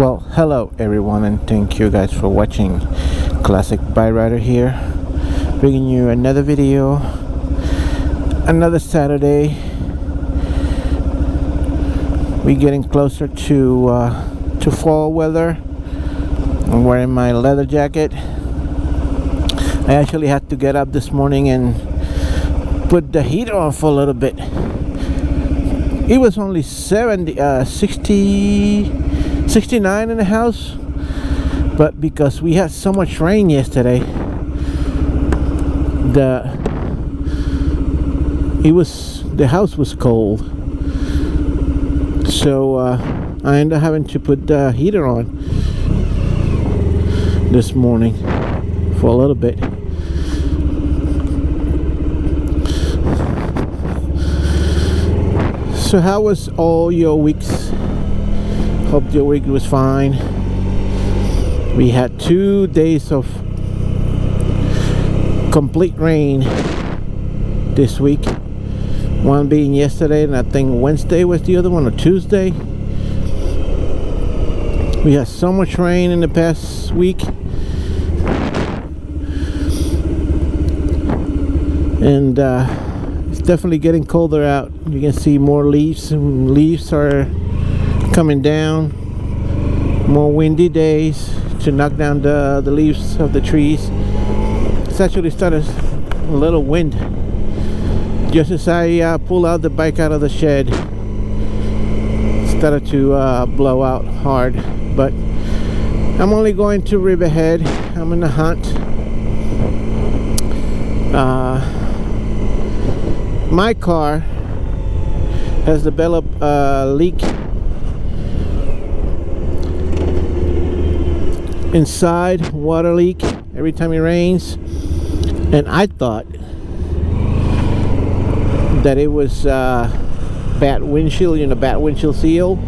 Well, hello everyone, and thank you guys for watching. Classic Bike Rider here, bringing you another video, another Saturday. We're getting closer to fall weather. I'm wearing my leather jacket. I actually had to get up this morning and put the heater on for a little bit. It was only 69 in the house, but because we had so much rain yesterday, the house was cold, so I ended up having to put the heater on this morning for a little bit. So how was all your weeks? Hope your week was fine. We had 2 days of complete rain this week. One being yesterday, and I think Wednesday was the other one, or Tuesday. We had so much rain in the past week. And it's definitely getting colder out. You can see more leaves, and leaves are coming down. More windy days to knock down the leaves of the trees. It's actually started a little wind just as I pull out the bike out of the shed. It started to blow out hard, but I'm only going to Riverhead. I'm in the hunt. My car has developed a leak inside, water leak every time it rains, and I thought that it was bad windshield, bad windshield seal.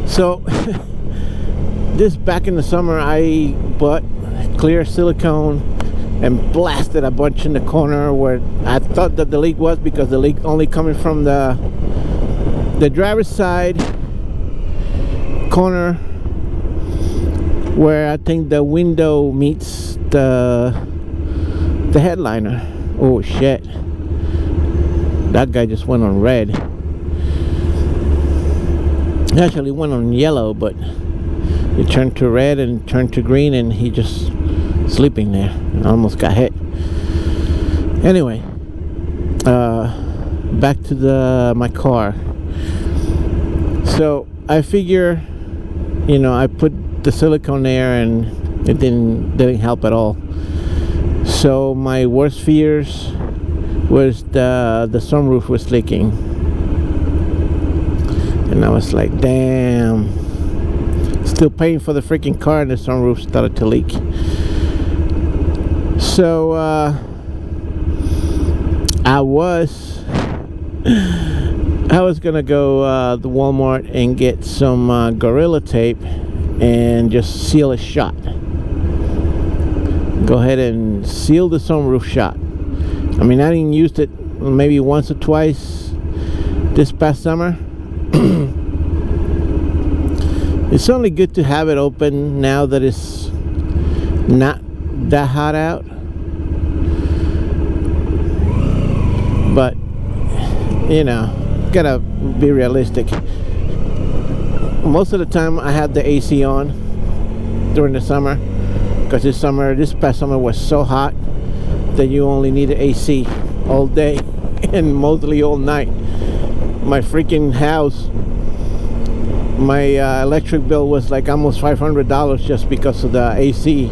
So this back in the summer, I bought clear silicone and blasted a bunch in the corner where I thought that the leak was, because the leak only coming from the driver's side corner, where I think the window meets the headliner. Oh shit, that guy just went on red. He actually went on yellow, but it turned to red and turned to green, and he just sleeping there. I almost got hit. Anyway, back to my car. So I figure, I put the silicone there and it didn't help at all. So my worst fears was the sunroof was leaking, and I was like, damn, still paying for the freaking car, and the sunroof started to leak. So I was gonna go to Walmart and get some Gorilla Tape and just seal it shut. Go ahead and seal the sunroof shut. I mean, I didn't use it maybe once or twice this past summer. It's only good to have it open now that it's not that hot out. But gotta be realistic. Most of the time I had the AC on during the summer, because this past summer was so hot that you only needed AC all day and mostly all night. My freaking house, my electric bill was like almost $500 just because of the AC.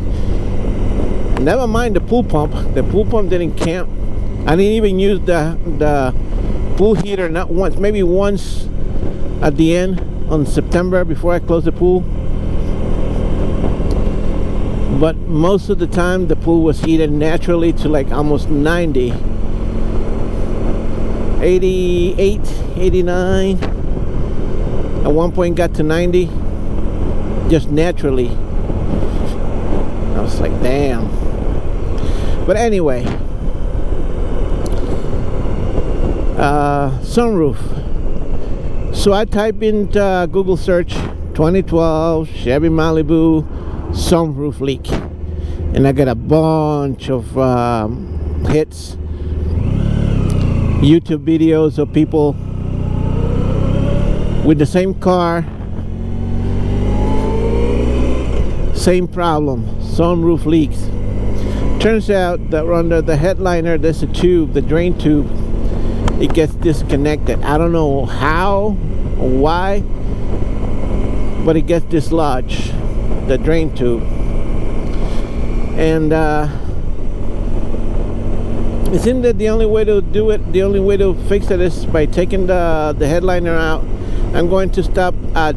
Never mind the pool pump. The pool pump didn't count. I didn't even use the pool heater, not once, maybe once at the end on September before I closed the pool. But most of the time the pool was heated naturally to like almost 90, 88, 89. At one point got to 90 just naturally. I was like, damn. But anyway, sunroof. So I type in Google search 2012 Chevy Malibu sunroof leak, and I get a bunch of hits, YouTube videos of people with the same car, same problem, sunroof leaks. Turns out that under the headliner there's a tube, the drain tube. It gets disconnected. I don't know how or why, but it gets dislodged, the drain tube. And it seems that the only way to do it, the only way to fix it is by taking the headliner out. I'm going to stop at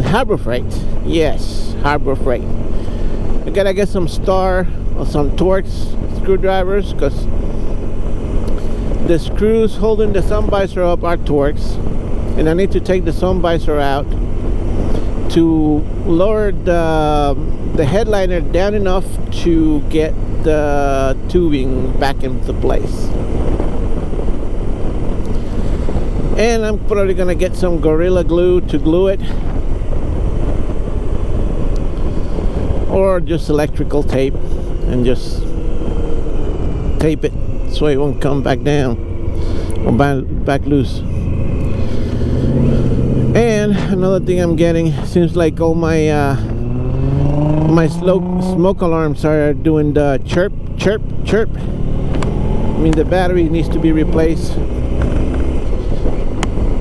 Harbor Freight. Yes, Harbor Freight. I gotta get some Star or some Torx screwdrivers, because the screws holding the sun visor up are Torx, and I need to take the sun visor out to lower the headliner down enough to get the tubing back into place. And I'm probably gonna get some Gorilla Glue to glue it, or just electrical tape and just tape it so it won't come back down or back loose. And another thing I'm getting, seems like all my my smoke alarms are doing the chirp chirp chirp. I mean, the battery needs to be replaced.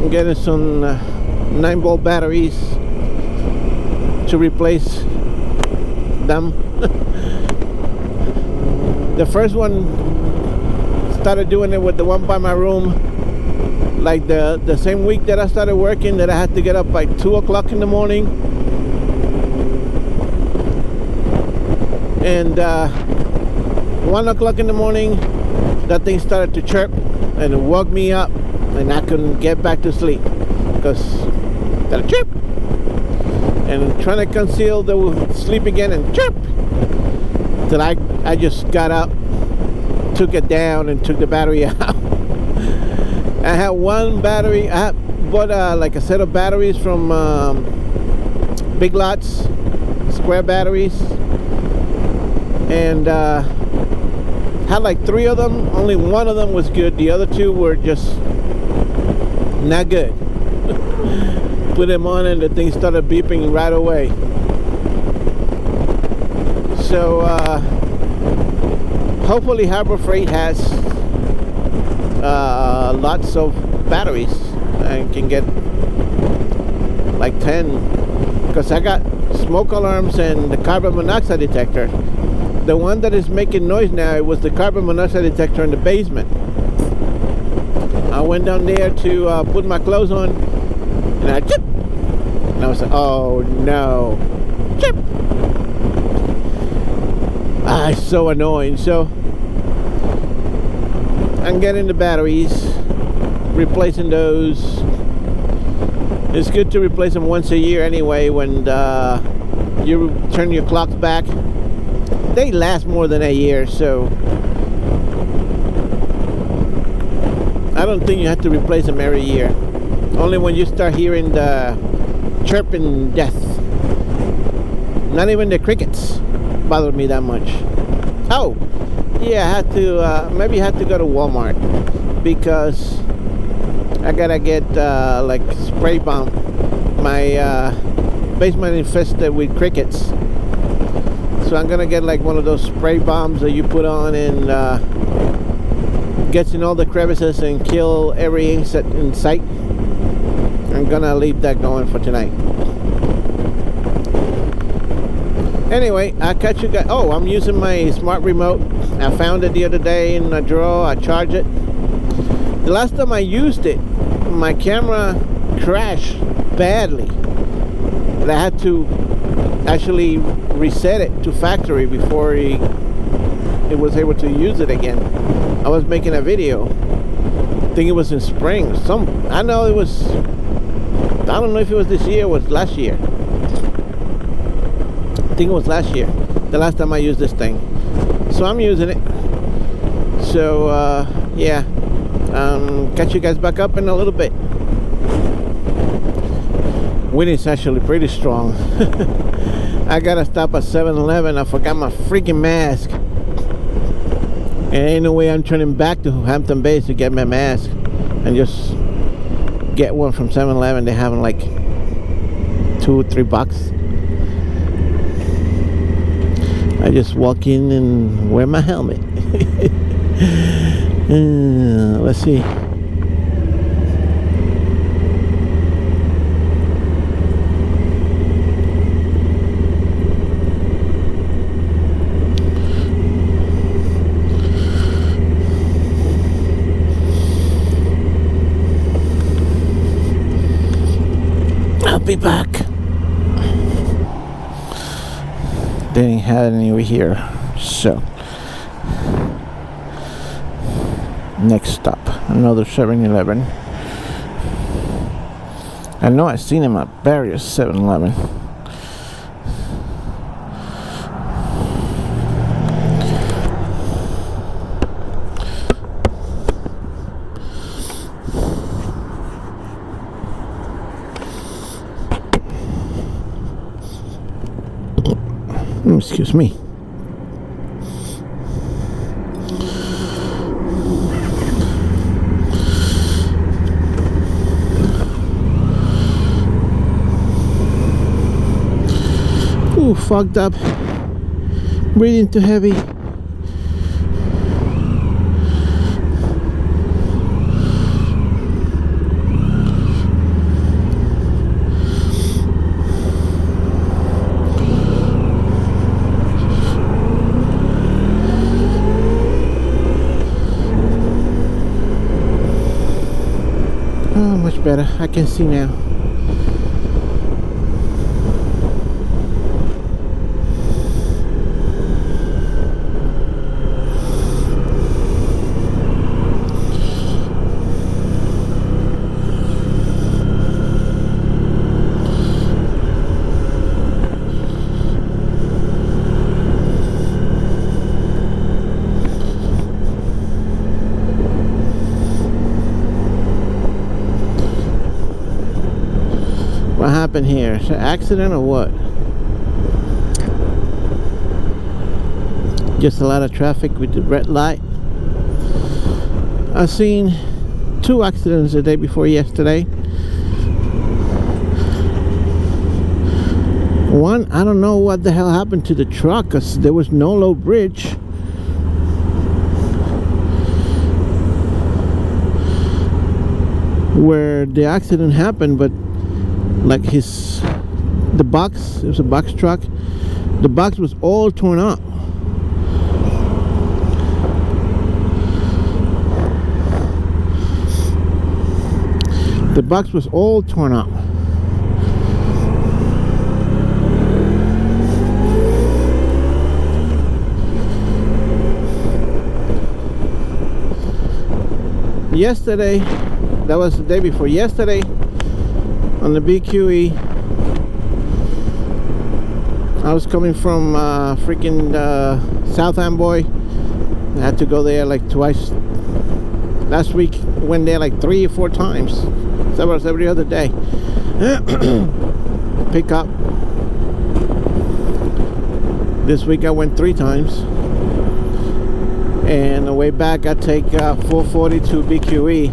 I'm getting some 9-volt batteries to replace them. The first one started doing it with the one by my room, like the same week that I started working, that I had to get up by 2 o'clock in the morning, and 1 o'clock in the morning that thing started to chirp, and it woke me up, and I couldn't get back to sleep because that chirp, and trying to conceal the sleep again, and chirp, till I just got up, took it down, and took the battery out. I had one battery. I bought like a set of batteries from Big Lots, square batteries, and had like 3 of them. Only one of them was good. The other 2 were just not good. Put them on and the thing started beeping right away. So hopefully Harbor Freight has lots of batteries. I can get like 10, because I got smoke alarms and the carbon monoxide detector. The one that is making noise now, it was the carbon monoxide detector in the basement. I went down there to put my clothes on, and I chip, and I was like, oh no, chip. It's so annoying. So I'm getting the batteries, replacing those. It's good to replace them once a year anyway, when you turn your clocks back. They last more than a year, so I don't think you have to replace them every year. Only when you start hearing the chirping death. Not even the crickets bothered me that much. Oh, yeah, I had to, maybe I had to go to Walmart, because I gotta get like spray bomb. My basement infested with crickets. So I'm gonna get like one of those spray bombs that you put on and gets in all the crevices and kill every insect in sight. I'm gonna leave that going for tonight. Anyway, I'll catch you guys. Oh, I'm using my smart remote. I found it the other day in a drawer. I charged it. The last time I used it, my camera crashed badly, and I had to actually reset it to factory before it was able to use it again. I was making a video. I think it was in spring. I know it was, I don't know if it was this year or was last year. I think it was last year, the last time I used this thing. So I'm using it. So yeah, Catch you guys back up in a little bit. Wind is actually pretty strong. I gotta stop at 7-Eleven. I forgot my freaking mask. And ain't no way I'm turning back to Hampton Bays to get my mask and just get one from 7-Eleven. They have them like $2-3. I just walk in and wear my helmet. Let's see. I'll be back. They didn't have any over here, so next stop, another 7-Eleven. I know I've seen him at various 7-Eleven. Excuse me. Ooh, fogged up. Breathing too heavy. Oh, much better. I can see now. What happened here? Is it an accident or what? Just a lot of traffic with the red light. I've seen 2 accidents the day before yesterday. One, I don't know what the hell happened to the truck, because there was no low bridge. Where the accident happened, but like the box, it was a box truck, the box was all torn up. The box was all torn up. Yesterday, that was the day before yesterday, on the BQE, I was coming from freaking South Amboy. I had to go there like twice. Last week went there like 3 or 4 times. So that was every other day. Pick up. This week I went 3 times. And the way back I take 440 to BQE.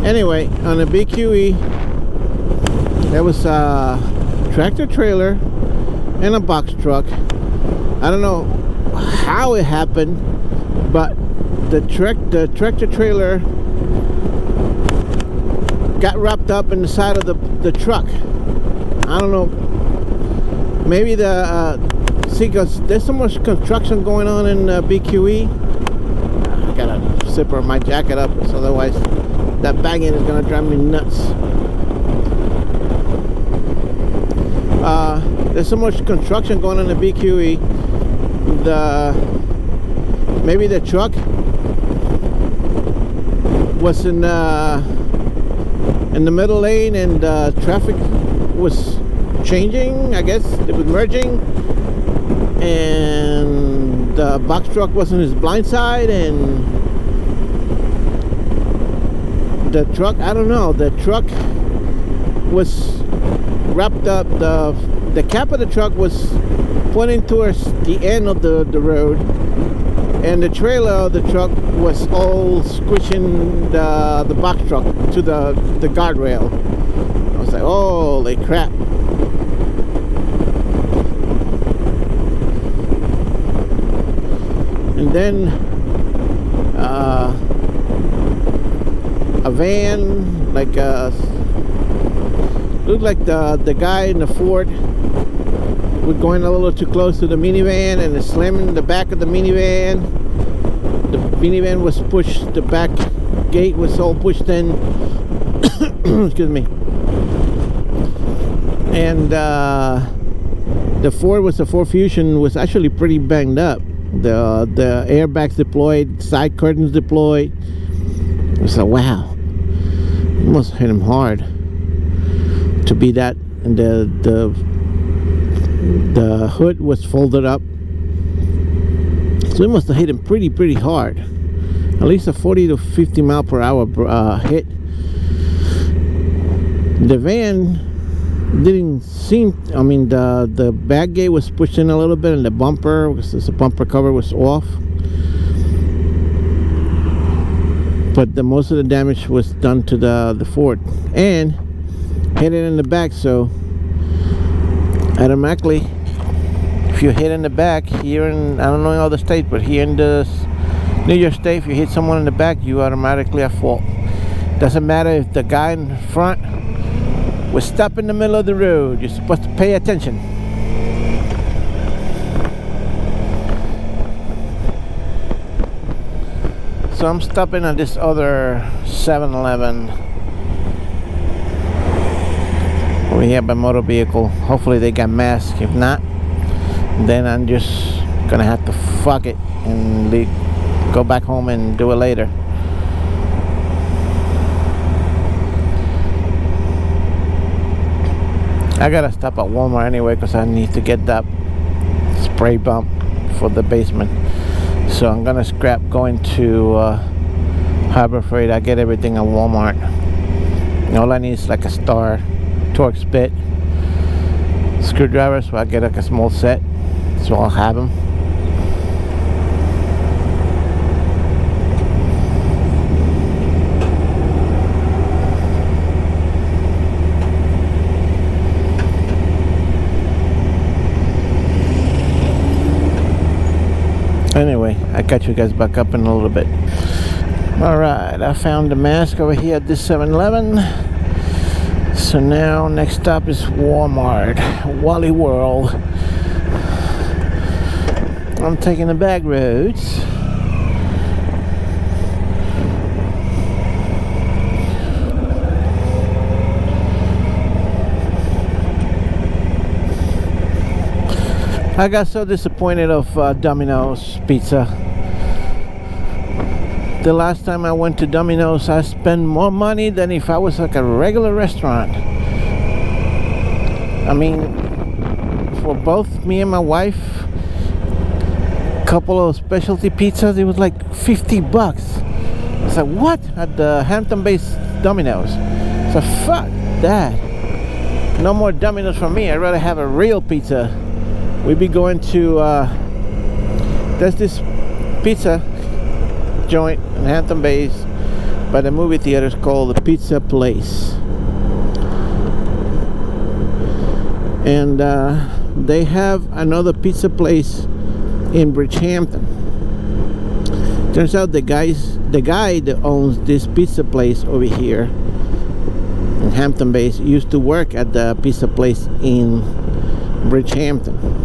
Anyway, on the BQE, there was a tractor trailer and a box truck. I don't know how it happened, but the tractor trailer got wrapped up in the side of the truck. I don't know. Maybe see, because there's so much construction going on in BQE. I gotta zipper my jacket up, so otherwise that banging is gonna drive me nuts. There's so much construction going on in the BQE. Maybe the truck was in the middle lane, and traffic was changing. I guess it was merging, and the box truck was on his blind side, and the truck, I don't know, the truck was wrapped up, the cap of the truck was pointing towards the end of the road, and the trailer of the truck was all squishing the box truck to the guardrail. I was like, holy crap. And then a van, like looked like the guy in the Ford was going a little too close to the minivan and slamming the back of the minivan. The minivan was pushed, the back gate was all pushed in. Excuse me. And the Ford was a Ford Fusion, was actually pretty banged up. The airbags deployed, side curtains deployed. I was like, wow, it must hit him hard to be that. And the hood was folded up, so it must have hit him pretty hard. At least a 40 to 50 mile per hour hit. The van didn't seem, I mean, the back gate was pushed in a little bit, and the bumper, because the bumper cover was off, but most of the damage was done to the Ford, and hit it in the back. So automatically, if you hit in the back here in, I don't know in other states, but here in the New York State, if you hit someone in the back, you automatically at fault. Doesn't matter if the guy in front was stopped in the middle of the road, you're supposed to pay attention. So I'm stopping at this other 7-Eleven over here by motor vehicle. Hopefully they got masks. If not, then I'm just gonna have to fuck it and go back home and do it later. I gotta stop at Walmart anyway, because I need to get that spray bump for the basement. So I'm gonna scrap going to Harbor Freight. I get everything at Walmart. And all I need is like a star, Torx bit, screwdriver, so I get like a small set, so I'll have them. Anyway, I catch you guys back up in a little bit. Alright, I found the mask over here at this 7-Eleven. So now next stop is Walmart, Wally World. I'm taking the back roads. I got so disappointed of Domino's Pizza. The last time I went to Domino's, I spent more money than if I was like a regular restaurant. I mean, for both me and my wife, a couple of specialty pizzas, it was like $50. It's like, what? At the Hampton-based Domino's. So fuck that. No more Domino's for me. I'd rather have a real pizza. We'd be going to there's this pizza joint in Hampton Bays by the movie theater called the Pizza Place, and they have another pizza place in Bridgehampton. Turns out the guy that owns this pizza place over here in Hampton Bays used to work at the pizza place in Bridgehampton.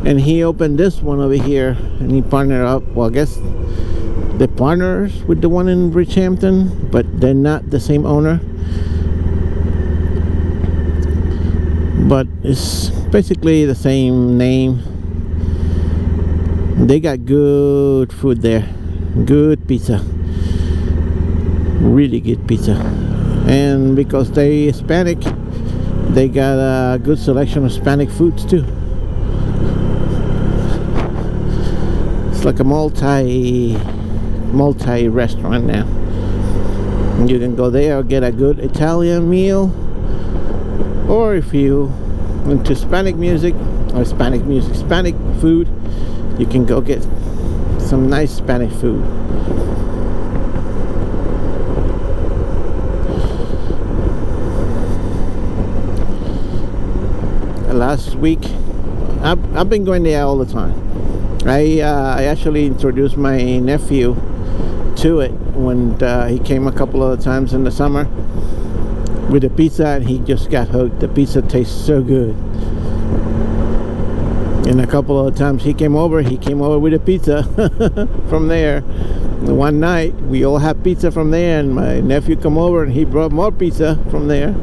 And he opened this one over here, and he partnered up. Well, I guess the partners with the one in Bridgehampton, but they're not the same owner. But it's basically the same name. They got good food there, good pizza, really good pizza. And because they Hispanic, they got a good selection of Hispanic foods too. It's like a multi restaurant now. You can go there or get a good Italian meal, or if you into Hispanic food, you can go get some nice Hispanic food. Last week, I've been going there all the time. I actually introduced my nephew to it when he came a couple of times in the summer with the pizza, and he just got hooked. The pizza tastes so good. And a couple of times he came over with a pizza from there. One night we all had pizza from there, and my nephew come over and he brought more pizza from there.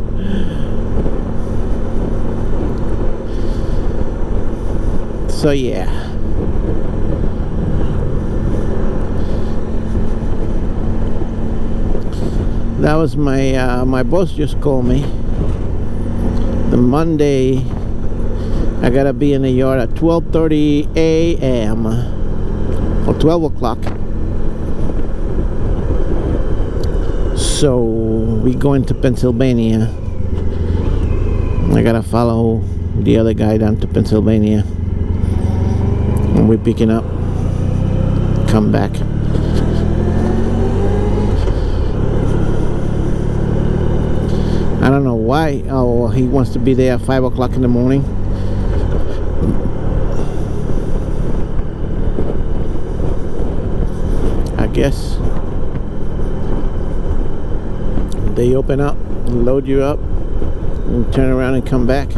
So yeah, that was my boss just called me. The Monday, I gotta be in the yard at 12:30 a.m. for 12 o'clock. So we going to Pennsylvania. I gotta follow the other guy down to Pennsylvania. And we're picking up, come back. I don't know why. Oh, he wants to be there at 5 o'clock in the morning. I guess they open up, load you up, and turn around and come back.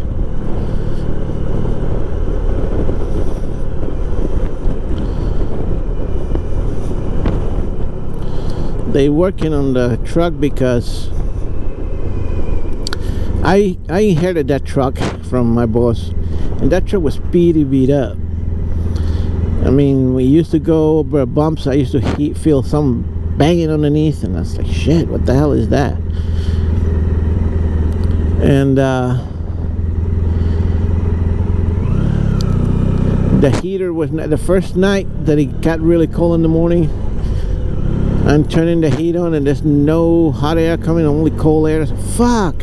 They working on the truck because I inherited that truck from my boss, and that truck was beat up. I mean, we used to go over bumps. I used to feel some banging underneath, and I was like, shit, what the hell is that? And the heater was not, the first night that it got really cold in the morning, I'm turning the heat on and there's no hot air coming, only cold air. So, fuck.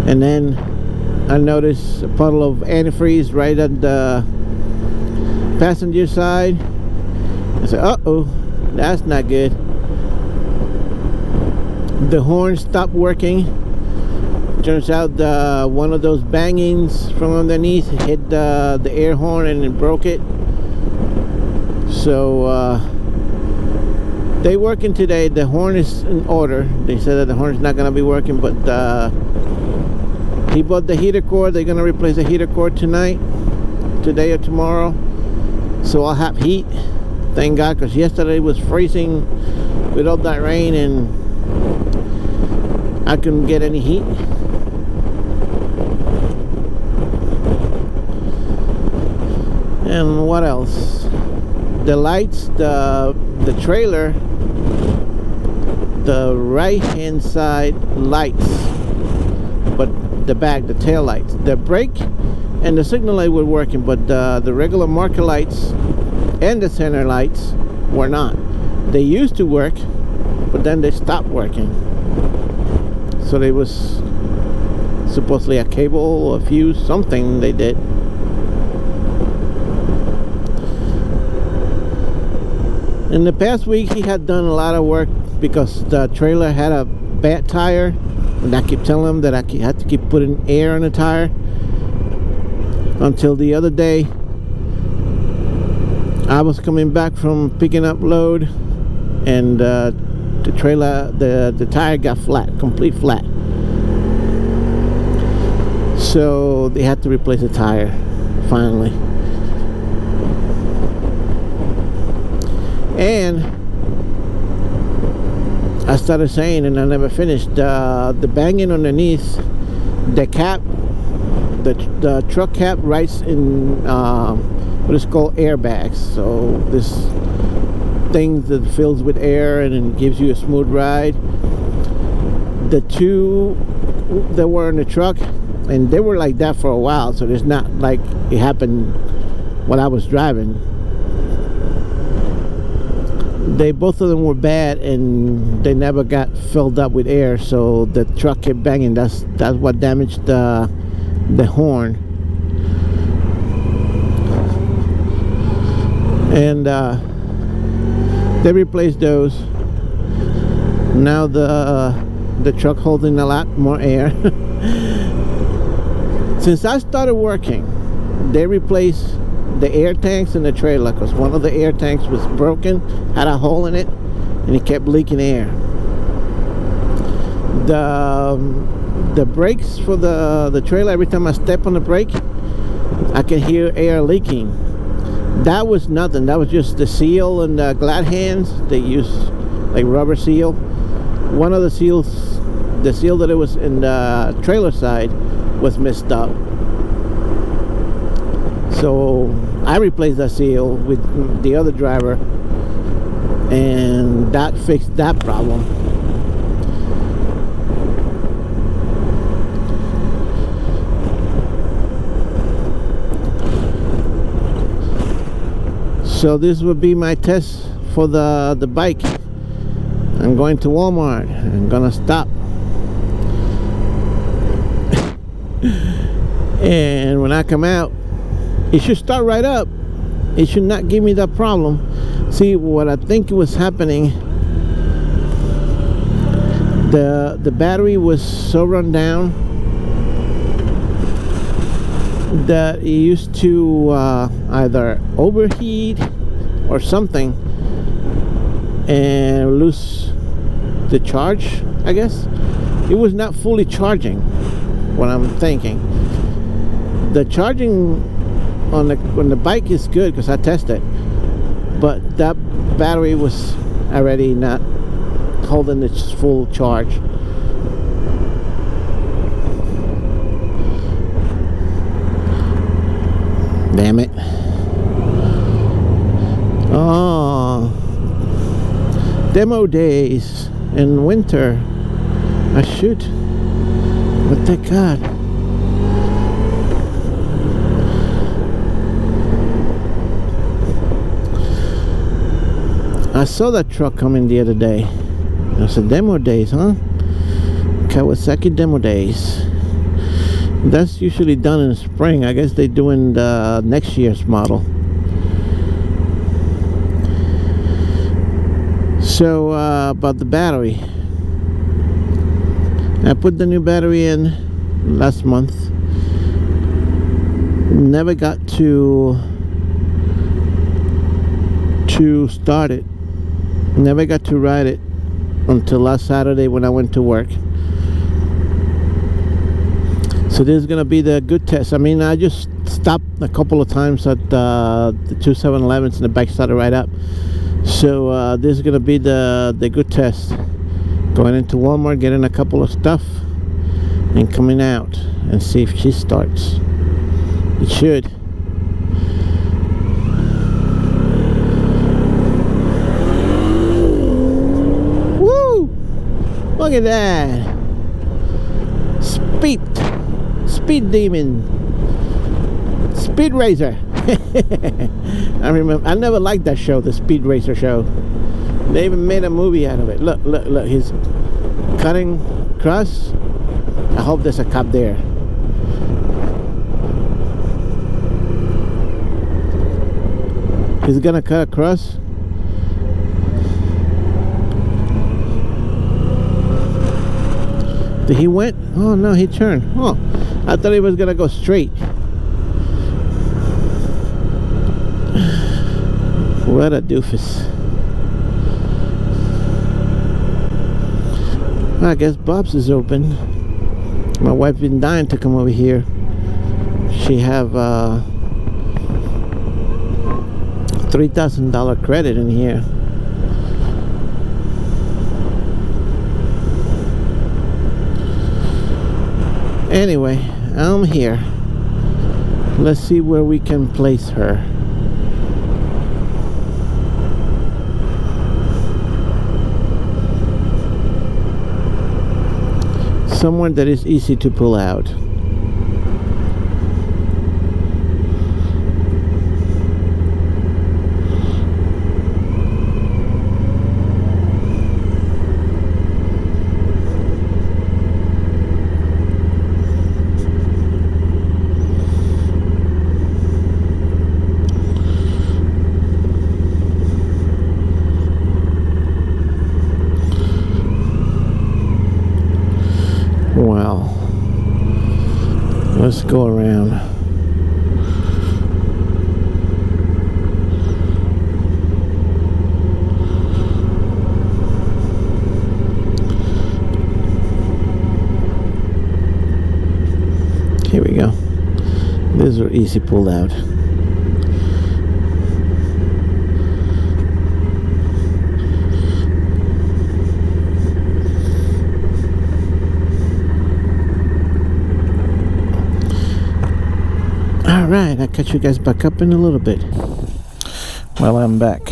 And then I noticed a puddle of antifreeze right at the passenger side. I said, uh-oh, that's not good. The horn stopped working. Turns out one of those bangings from underneath hit the air horn and it broke it. So they working today. The horn is in order. They said that the horn is not going to be working, but he bought the heater cord. They're going to replace the heater cord today or tomorrow. So I'll have heat. Thank God, because yesterday was freezing with all that rain and I couldn't get any heat. And what else? The lights, the trailer, the right hand side lights, but the back, the tail lights, the brake and the signal light were working, but the regular marker lights and the center lights were not. They used to work, but then they stopped working. So there was supposedly a cable or a fuse, something they did. In the past week, he had done a lot of work because the trailer had a bad tire, and I kept telling him that I had to keep putting air on the tire. Until the other day, I was coming back from picking up load, and the trailer, the tire got flat, complete flat. So they had to replace the tire finally. And I started saying, and I never finished, the banging underneath the cap, the truck cap rides in what is called airbags. So this thing that fills with air and it gives you a smooth ride. The two that were in the truck, and they were like that for a while, so it's not like it happened while I was driving. they both of them were bad, and they never got filled up with air, so the truck kept banging. That's what damaged the horn. And they replaced those. Now the truck holding a lot more air. Since I started working, they replaced the air tanks in the trailer, because one of the air tanks was broken, had a hole in it, and it kept leaking air. The brakes for the trailer, every time I step on the brake, I can hear air leaking. That was nothing. That was just the seal and the glad hands. They use like rubber seal. One of the seals, the seal that it was in the trailer side, was messed up. So I replaced that seal with the other driver, and that fixed that problem. So this would be my test for the bike. I'm going to Walmart. I'm gonna stop. And when I come out, it should start right up. It should not give me that problem. See, what I think was happening, the battery was so run down that it used to either overheat or something and lose the charge, I guess. It was not fully charging, what I'm thinking. The charging on the bike is good because I tested, but that battery was already not holding its full charge. Damn it. Oh, demo days in winter. I should, but thank God. I saw that truck coming the other day. I said, demo days, huh? Kawasaki demo days. That's usually done in the spring. I guess they're doing the next year's model. So about the battery, I put the new battery in last month. Never got to start it. Never got to ride it until last Saturday when I went to work. So this is gonna be the good test. I mean, I just stopped a couple of times at the 7-Elevens and the bike started right up. So this is gonna be the good test. Going into Walmart, getting a couple of stuff, and coming out and see if she starts. It should. Look at that. Speed demon. Speed Racer. I remember, I never liked that show, the Speed Racer show. They even made a movie out of it. Look, he's cutting across. I hope there's a cop there. He's gonna cut across. He went? Oh no, he turned. Oh, I thought he was gonna go straight. What a doofus. I guess Bob's is open. My wife been dying to come over here. She have $3,000 credit in here. Anyway, I'm here. Let's see where we can place her. Somewhere that is easy to pull out. go around. Here we go. These are easy pull out. Alright, I'll catch you guys back up in a little bit. Well, I'm back.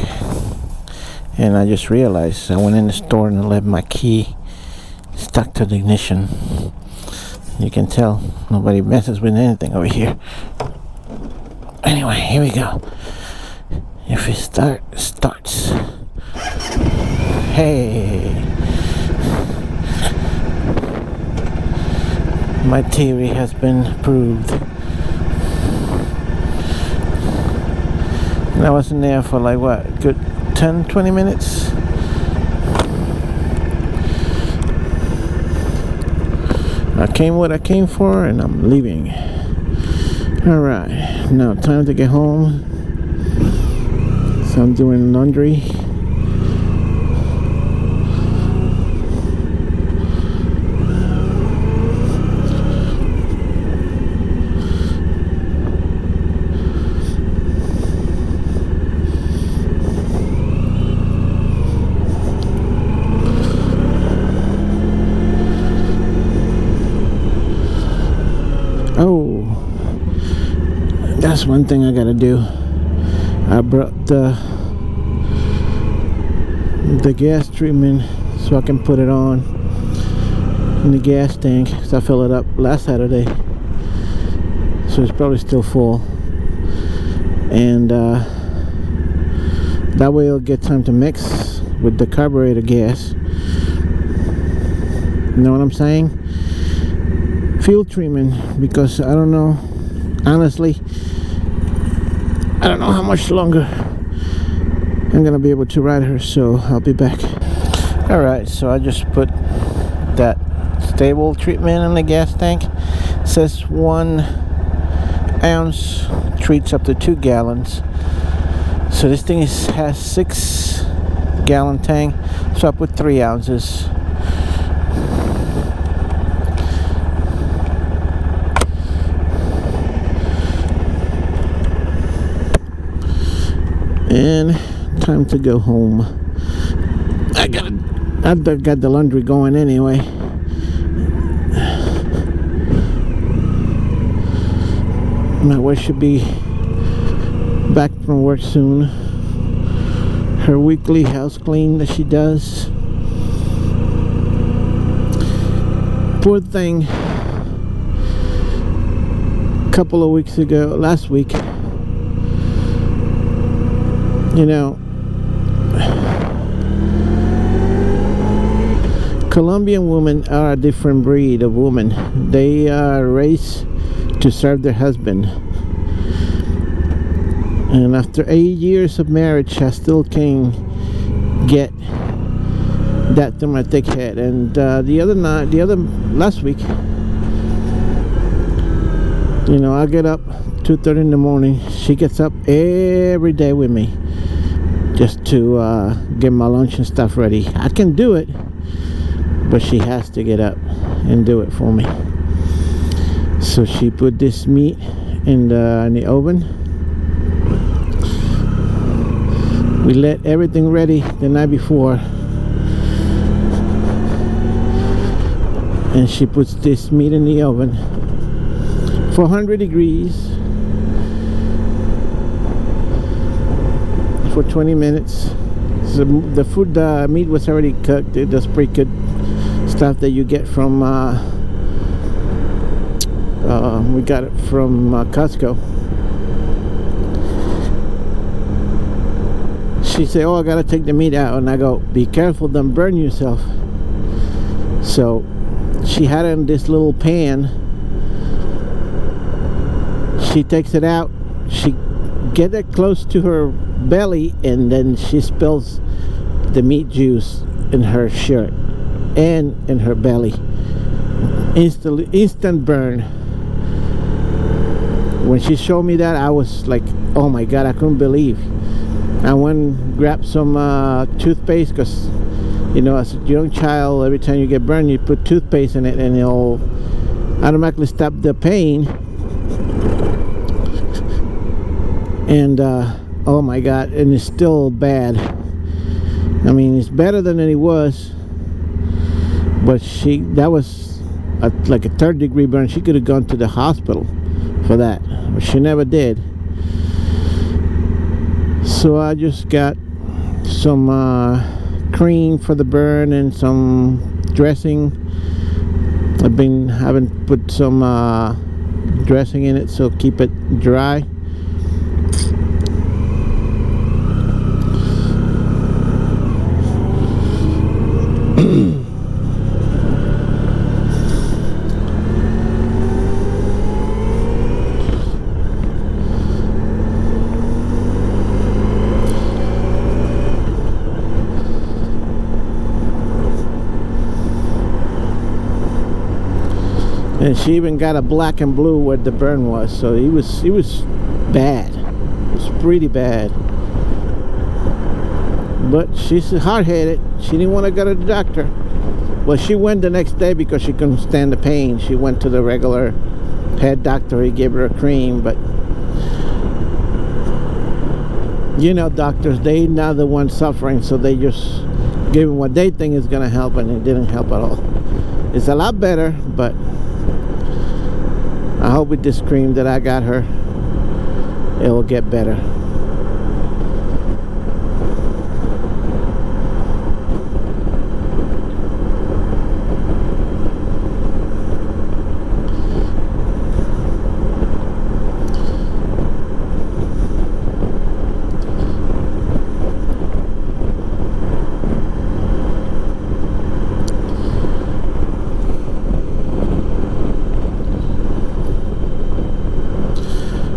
And I just realized I went in the store and left my key stuck to the ignition. You can tell nobody messes with anything over here. Anyway, here we go. If it starts. Hey. My theory has been proved. And I was in there for like what, good 10-20 minutes. I came what I came for, and I'm leaving. Alright, now time to get home. So I'm doing laundry. Oh, that's one thing I gotta do. I brought the gas treatment so I can put it on in the gas tank, because I filled it up last Saturday, so it's probably still full, and that way it'll get time to mix with the carburetor gas. You know what I'm saying? Fuel treatment, because I don't know, honestly, I don't know how much longer I'm gonna be able to ride her, so I'll be back. Alright, so I just put that stable treatment in the gas tank. It says 1 ounce treats up to 2 gallons. So this thing has 6 gallon tank, so I put 3 ounces. And time to go home. I've got the laundry going anyway. My wife should be back from work soon. Her weekly house clean that she does. Poor thing. A couple of weeks ago, last week, you know, Colombian women are a different breed of woman. They are raised to serve their husband. And after 8 years of marriage, I still can get that through my thick head. And last week, you know, I get up 2:30 in the morning. She gets up every day with me, just to get my lunch and stuff ready. I can do it, but she has to get up and do it for me. So she put this meat in the oven. We let everything ready the night before, and she puts this meat in the oven for 100 degrees for 20 minutes. So the meat was already cooked. It was pretty good stuff that you get from we got it from Costco. She said, "Oh, I gotta take the meat out," and I go, "Be careful, don't burn yourself." So she had it in this little pan. She takes it out, she get it close to her belly, and then she spills the meat juice in her shirt and in her belly. Instant burn. when she showed me that, I was like, oh my God, I couldn't believe. I went and grabbed some toothpaste, because you know, as a young child, every time you get burned, you put toothpaste in it and it'll automatically stop the pain. And oh my God, and it's still bad. I mean, it's better than it was, but that was like a 3rd-degree burn. She could have gone to the hospital for that, but she never did. So I just got some cream for the burn and some dressing. Haven't put some dressing in it, so keep it dry. And she even got a black and blue where the burn was, so it was bad. It was pretty bad. But she's hard-headed. She didn't want to go to the doctor. Well, she went the next day because she couldn't stand the pain. She went to the regular head doctor. He gave her a cream, but you know, doctors, they not the ones suffering, so they just give them what they think is going to help, and it didn't help at all. It's a lot better, but I hope with this cream that I got her, it will get better.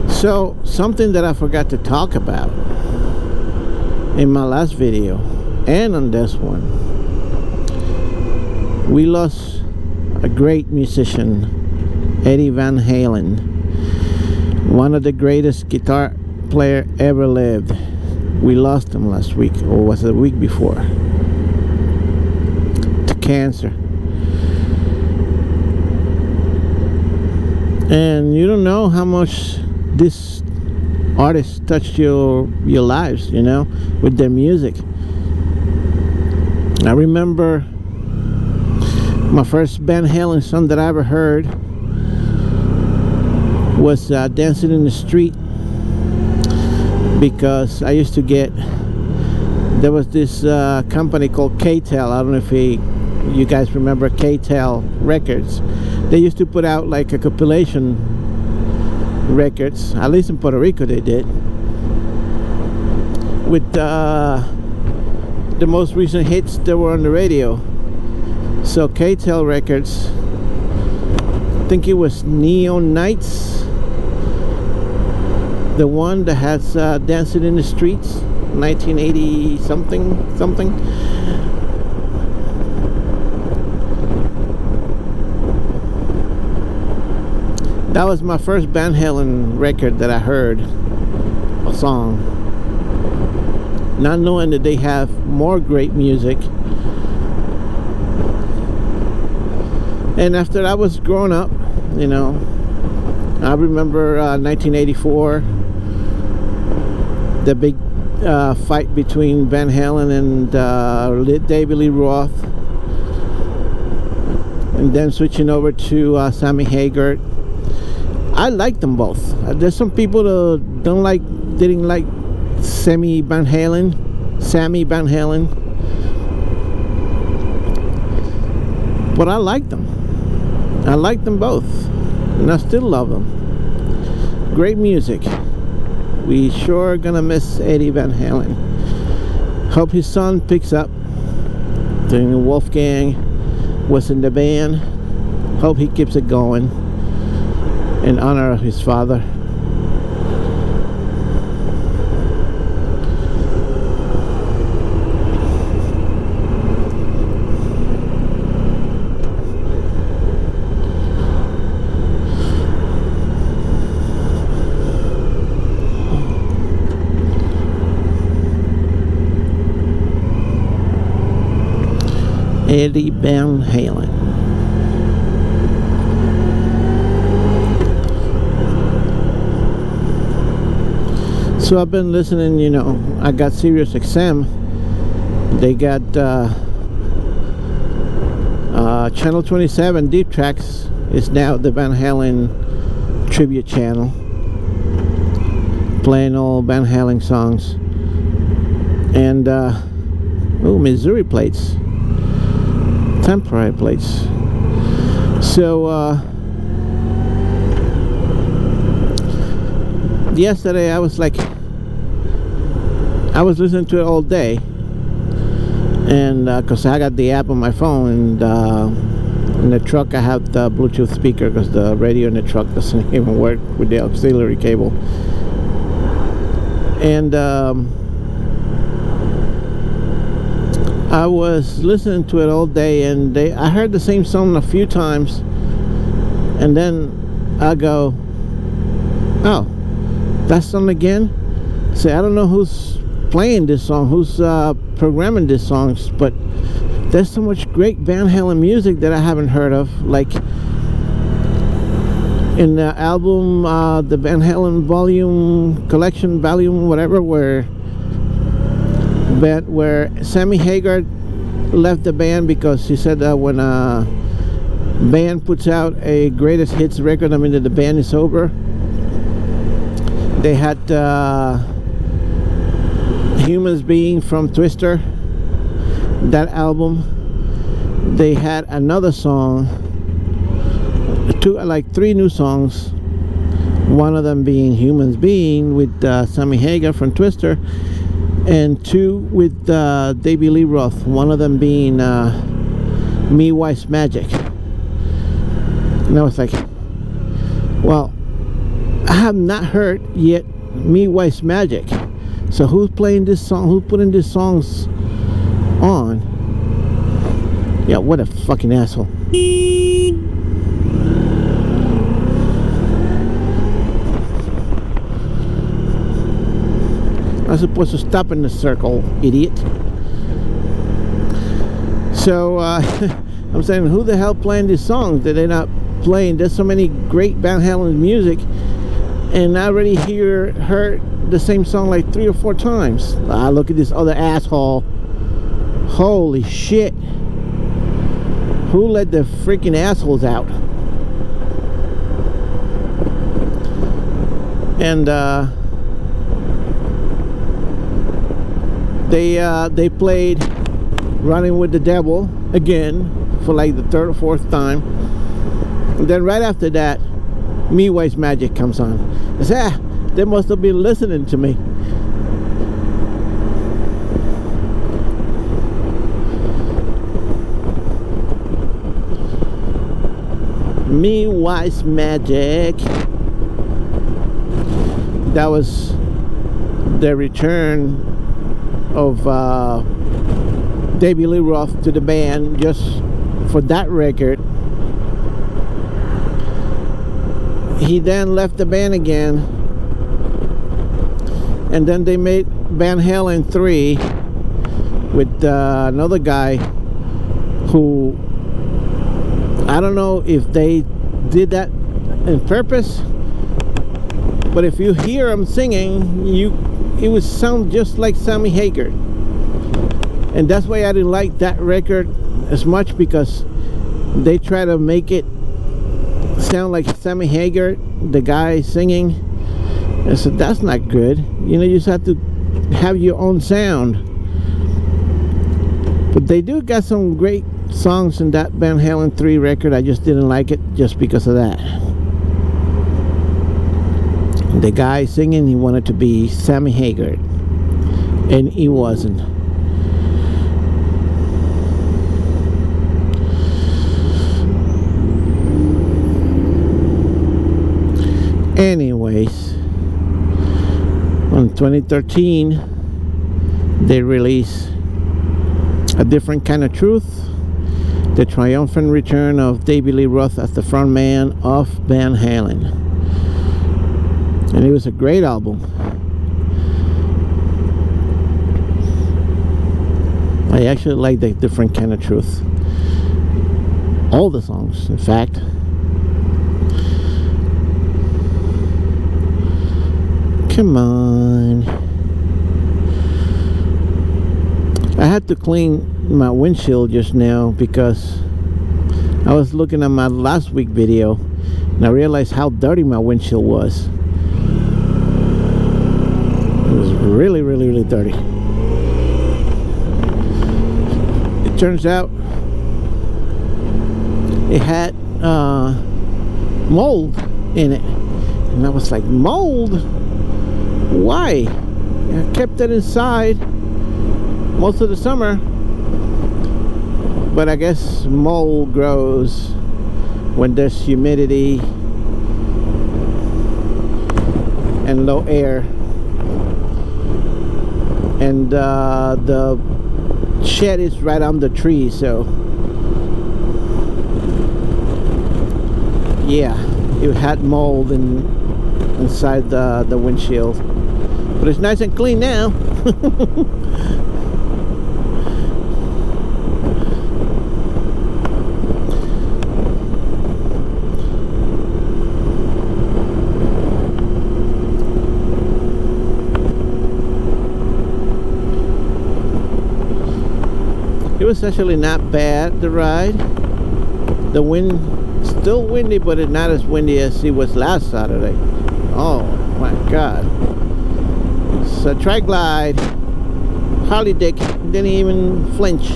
So, something that I forgot to talk about in my last video and on this one, we lost a great musician, Eddie Van Halen, one of the greatest guitar player ever lived. We lost him last week, or was it the week before, to cancer. And you don't know how much this artist touched your lives, you know, with their music. I remember my first Van Halen song that I ever heard was Dancing in the Street, because I used to get, there was this company called K-Tel. I don't know if you guys remember K-Tel Records. They used to put out like a compilation records, at least in Puerto Rico they did, with the most recent hits that were on the radio. So K-Tel Records, I think it was Neon Nights, the one that has Dancing in the Streets, 1980 something. That was my first Van Halen record that I heard, a song, not knowing that they have more great music. And after I was growing up, you know, I remember 1984, the big fight between Van Halen and David Lee Roth, and then switching over to Sammy Hagar. I like them both. There's some people that didn't like Sammy Van Halen, but I like them. I like them both, and I still love them. Great music. We sure are gonna miss Eddie Van Halen. Hope his son picks up. Wolfgang was in the band. Hope he keeps it going in honor of his father. Eddie Van Halen. So I've been listening, you know, I got Sirius XM. They got Channel 27 Deep Tracks is now the Van Halen tribute channel, playing all Van Halen songs. And Missouri plates, temporary plates. So yesterday I was listening to it all day, and because I got the app on my phone, and in the truck I have the Bluetooth speaker because the radio in the truck doesn't even work with the auxiliary cable. And I was listening to it all day, and I heard the same song a few times, and then I go, oh, that song again? Say, I don't know who's playing this song, who's programming these songs, but there's so much great Van Halen music that I haven't heard of, like in the album, the Van Halen volume, collection, volume, whatever, where Sammy Hagar left the band because he said that when a band puts out a greatest hits record, I mean that the band is over. They had Humans Being from Twister, that album. They had another song, three new songs, one of them being Humans Being with Sammy Hagar from Twister, and two with Davey Lee Roth, one of them being Me Wife's Magic. And I was like, well, I have not heard yet Me Wife's Magic. So who's playing this song? Who's putting these songs on? Yeah, what a fucking asshole. I'm supposed to stop in the circle, idiot. So I'm saying, who the hell playing these songs that they're not playing? There's so many great Van Halen music, and I already heard the same song like 3 or 4 times. Look at this other asshole. Holy shit. Who let the freaking assholes out? And they played Running with the Devil again for like the 3rd or 4th time. And then right after that, Me Wife's Magic comes on. I say, they must have been listening to me. Me Wife's Magic. That was the return of Davey Lee Roth to the band just for that record. He then left the band again, and then they made Van Halen 3 with another guy who, I don't know if they did that on purpose, but if you hear him singing, it would sound just like Sammy Hagar. And that's why I didn't like that record as much, because they try to make it sound like Sammy Hagar, the guy singing. I said, that's not good. You know, you just have to have your own sound. But they do got some great songs in that Van Halen 3 record. I just didn't like it just because of that. The guy singing, he wanted to be Sammy Hagar, and he wasn't. Anyways, in 2013 they released A Different Kind of Truth, the triumphant return of Davey Lee Roth as the frontman of Van Halen. And it was a great album. I actually like The Different Kind of Truth. All the songs, in fact. Come on. I had to clean my windshield just now because I was looking at my last week video and I realized how dirty my windshield was. It was really, really, really dirty. It turns out it had mold in it, and I was like, mold? Why? I kept it inside most of the summer, but I guess mold grows when there's humidity and low air, and the shed is right on the tree, so yeah, it had mold inside the windshield, but it's nice and clean now. It was actually not bad, the ride. The wind still windy, but it's not as windy as it was last Saturday. Oh my god. So tri-glide, Harley Dick didn't even flinch.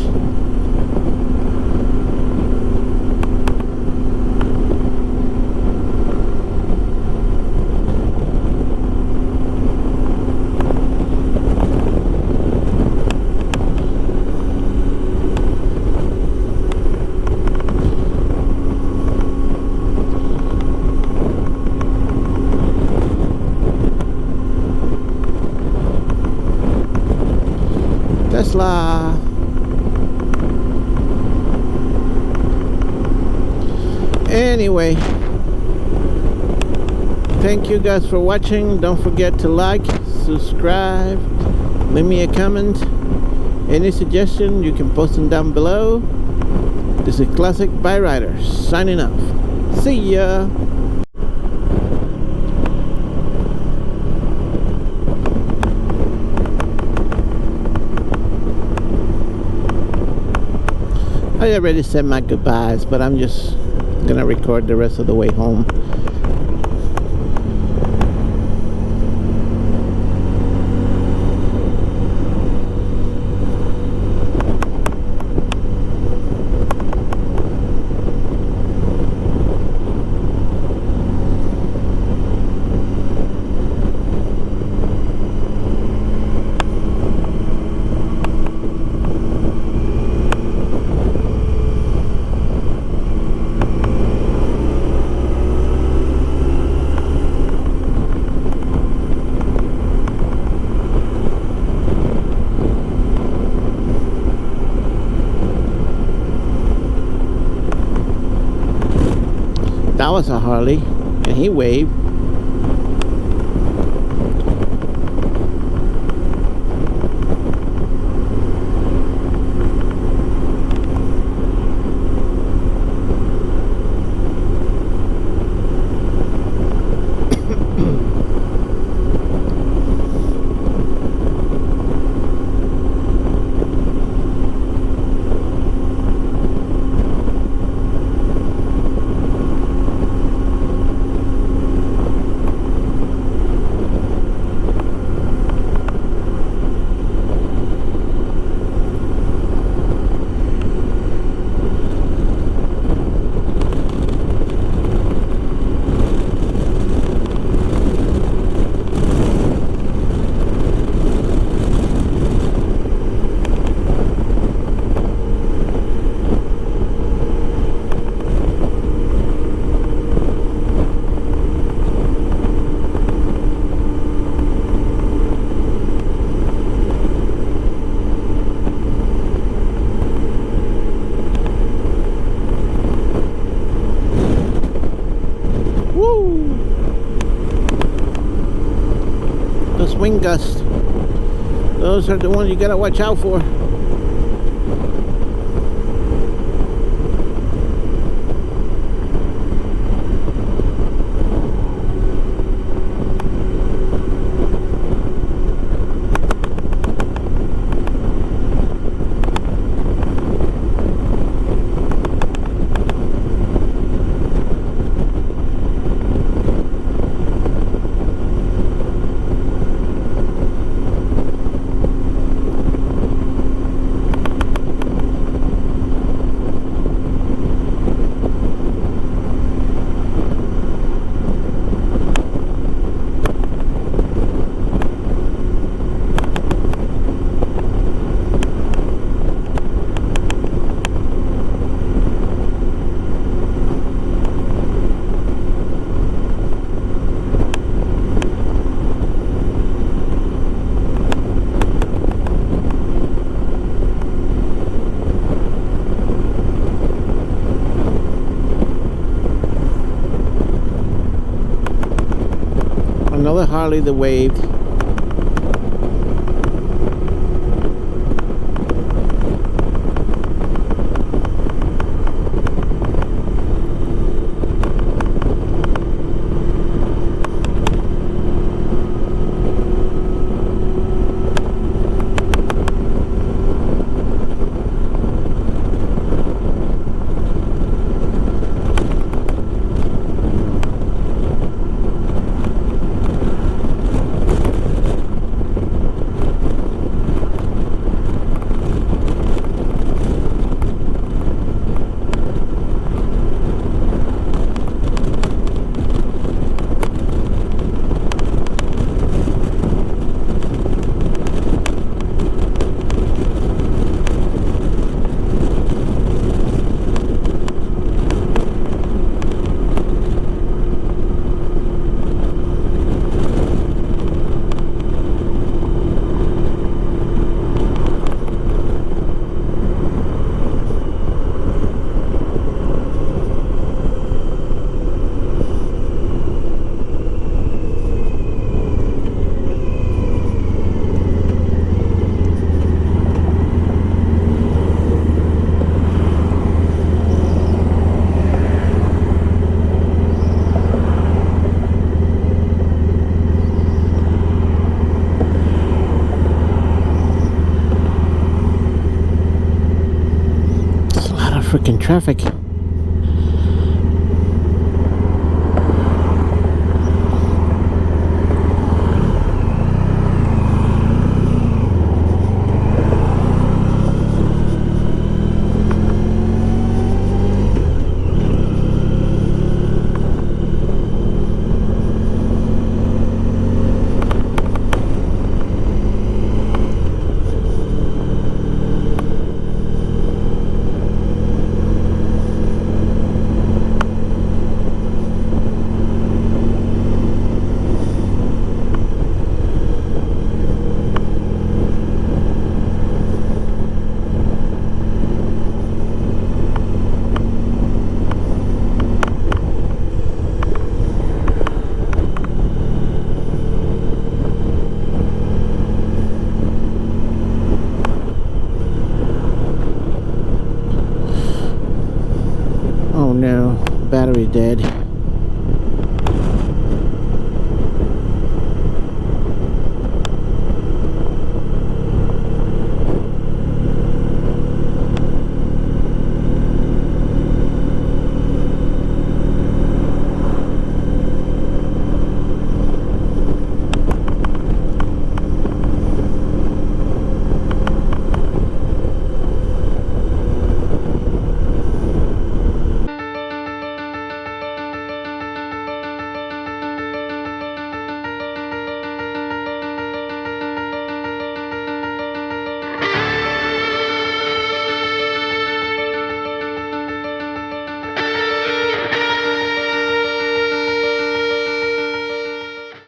Tesla. Anyway, thank you guys for watching. Don't forget to like, subscribe, leave me a comment. Any suggestion, you can post them down below. This is Classic Bike Rider signing off. See ya. I already said my goodbyes, but I'm just gonna record the rest of the way home. That was a Harley, and he waved. Wind gusts. Those are the ones you gotta watch out for. another Harley that waved. Freaking traffic. Oh no, battery dead.